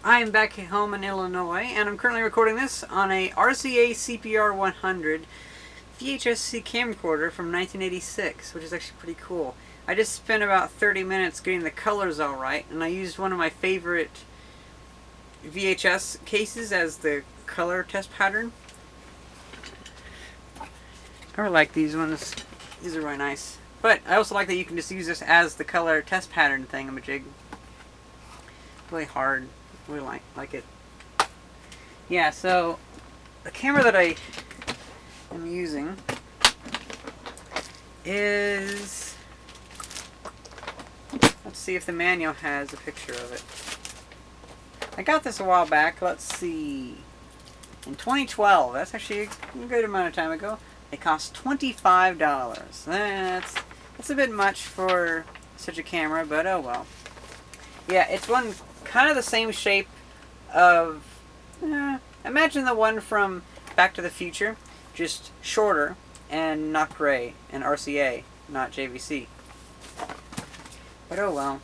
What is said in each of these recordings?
I'm back home in Illinois, and I'm currently recording this on a RCA CPR-100 VHS-C camcorder from 1986, which is actually pretty cool. I just spent about 30 minutes getting the colors all right, and I used one of my favorite VHS cases as the color test pattern. I really like these ones. These are really nice. But I also like that you can just use this as the color test pattern thingamajig. Really hard. Really like it. Yeah, so the camera that I am using is, let's see if the manual has a picture of it. I got this a while back. Let's see. In 2012. That's actually a good amount of time ago. It cost $25. That's a bit much for such a camera, but oh well. Yeah, it's one kind of the same shape of, imagine the one from Back to the Future, just shorter and not gray, and RCA, not JVC. But oh well.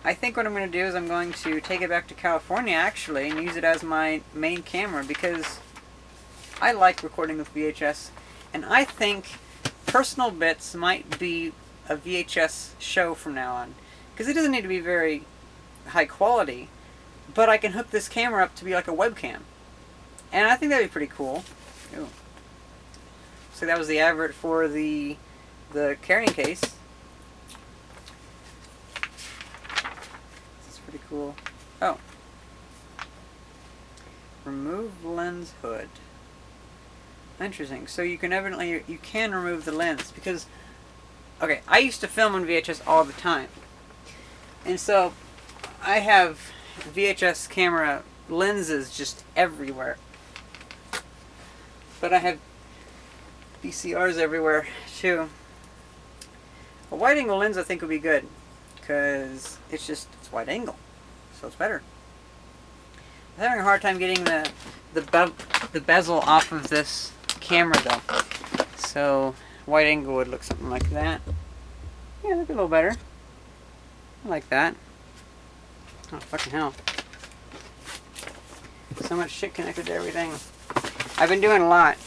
I think what I'm going to do is I'm going to take it back to California actually and use it as my main camera because I like recording with VHS, and I think Personal Bits might be a VHS show from now on, because it doesn't need to be very high quality, but I can hook this camera up to be like a webcam, and I think that'd be pretty cool. Ooh. So that was the advert for the carrying case. This is pretty cool. Oh, remove lens hood. Interesting. So you can remove the lens because, okay, I used to film on VHS all the time, and so I have VHS camera lenses just everywhere. But I have VCRs everywhere too. A wide angle lens I think would be good because it's wide angle, so it's better. I'm having a hard time getting the bezel off of this camera though, so wide angle would look something like that. Yeah, look a little better. I like that. Oh fucking hell! So much shit connected to everything. I've been doing a lot.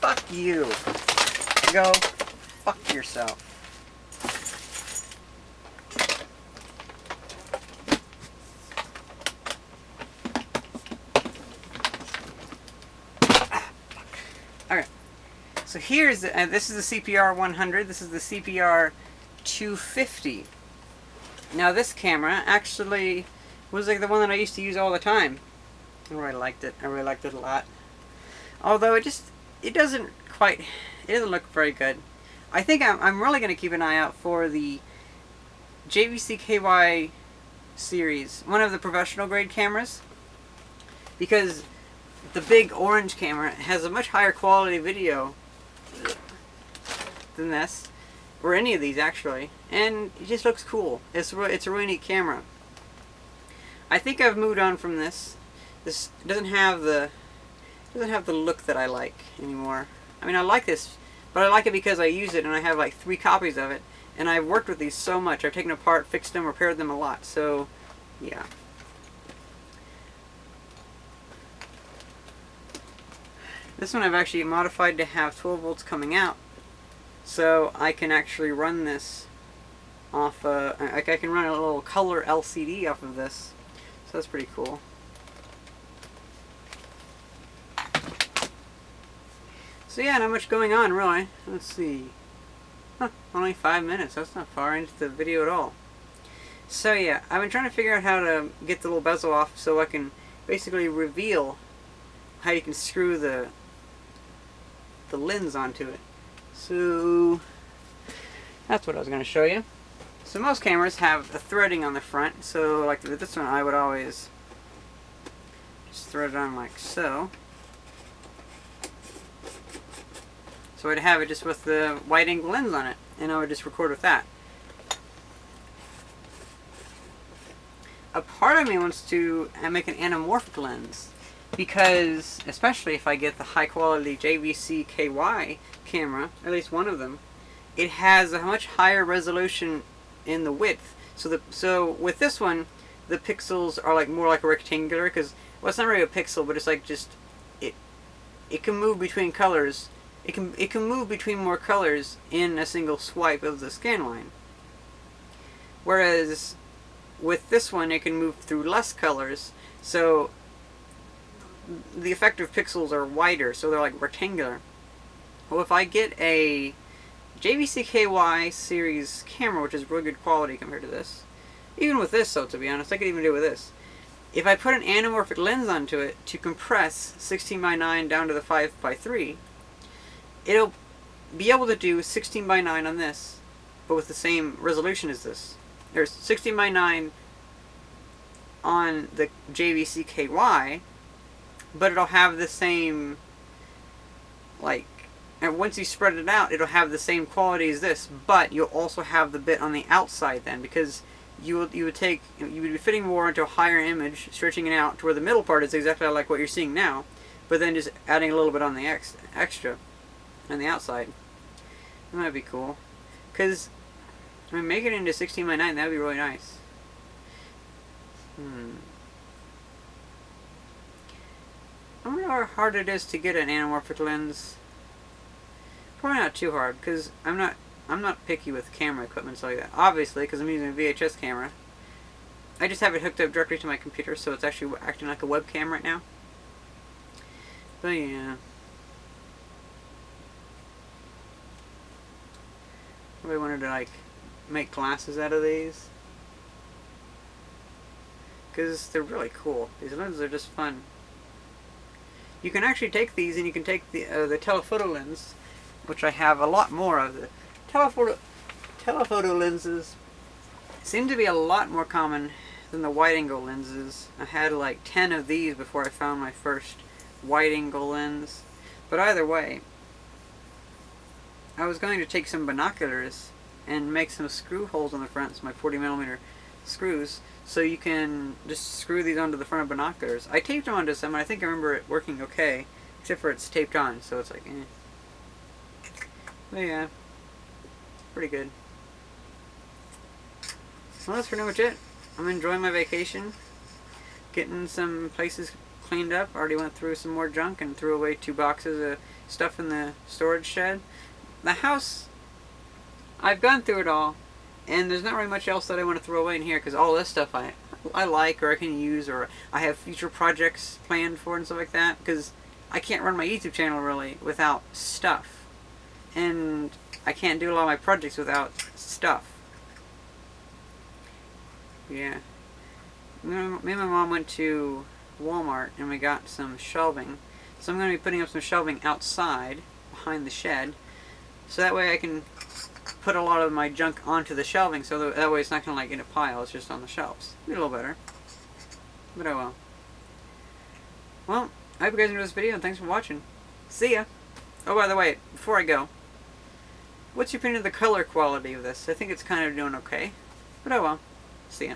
Fuck you. Go fuck yourself. Okay, so here's this is the CPR-100. This is the CPR-250. Now this camera actually was like the one that I used to use all the time. I really liked it. I really liked it a lot. Although it doesn't look very good. I think I'm really going to keep an eye out for the JVC KY series, one of the professional grade cameras, because the big orange camera has a much higher quality video than this, or any of these actually, and it just looks cool. It's a really neat camera. I think I've moved on from this. This doesn't have the look that I like anymore. I mean, I like this, but I like it because I use it and I have like 3 copies of it, and I've worked with these so much. I've taken apart, fixed them, repaired them a lot. So, yeah. This one I've actually modified to have 12 volts coming out, so I can actually run this off, I can run a little color LCD off of this, so that's pretty cool. So yeah, not much going on really. Let's see. Only 5 minutes, that's not far into the video at all. So yeah, I've been trying to figure out how to get the little bezel off so I can basically reveal how you can screw the lens onto it. So that's what I was going to show you. So most cameras have a threading on the front, so like this one I would always just thread it on like so. So I'd have it just with the wide angle lens on it, and I would just record with that. A part of me wants to make an anamorphic lens, because especially if I get the high quality JVC KY camera, at least one of them, it has a much higher resolution in the width. So with this one, the pixels are like more like a rectangular, because, well, it's not really a pixel, but it's like just it can move between colors. It can move between more colors in a single swipe of the scan line. Whereas with this one, it can move through less colors, so the effective pixels are wider, so they're like rectangular. Well, if I get a JVC-KY series camera, which is really good quality compared to this, even with this, though, to be honest, I could even do it with this. If I put an anamorphic lens onto it to compress 16:9 down to the 5:3, it'll be able to do 16:9 on this, but with the same resolution as this. There's 16:9 on the JVC-KY, but it'll have the same, like, and once you spread it out, it'll have the same quality as this, but you'll also have the bit on the outside then, because you would be fitting more into a higher image, stretching it out to where the middle part is exactly like what you're seeing now, but then just adding a little bit on the extra on the outside. That might be cool, because I mean, make it into 16:9. That'd be really nice. I wonder how hard it is to get an anamorphic lens. Probably not too hard, because I'm not picky with camera equipment like that. Obviously, because I'm using a VHS camera. I just have it hooked up directly to my computer, so it's actually acting like a webcam right now. But yeah. I really wanted to like make glasses out of these, because they're really cool. These lenses are just fun. You can actually take these, and you can take the telephoto lens, which I have a lot more of. The telephoto lenses seem to be a lot more common than the wide-angle lenses. I had like 10 of these before I found my first wide-angle lens. But either way, I was going to take some binoculars and make some screw holes on the front, so my 40mm screws, so you can just screw these onto the front of binoculars. I taped them onto some, and I think I remember it working okay, except for it's taped on, so it's like, eh. But yeah, pretty good. Well, that's pretty much it. I'm enjoying my vacation, getting some places cleaned up. Already went through some more junk and threw away 2 boxes of stuff in the storage shed. The house, I've gone through it all, and there's not really much else that I want to throw away in here, because all this stuff I like, or I can use, or I have future projects planned for and stuff like that, because I can't run my YouTube channel really without stuff. And I can't do a lot of my projects without stuff. Yeah. Me and my mom went to Walmart and we got some shelving. So I'm going to be putting up some shelving outside, behind the shed. So that way I can put a lot of my junk onto the shelving, so that way it's not going to like in a pile, it's just on the shelves. Be a little better. But oh well. Well, I hope you guys enjoyed this video, and thanks for watching. See ya! Oh, by the way, before I go, what's your opinion of the color quality of this? I think it's kind of doing okay. But oh well. See ya.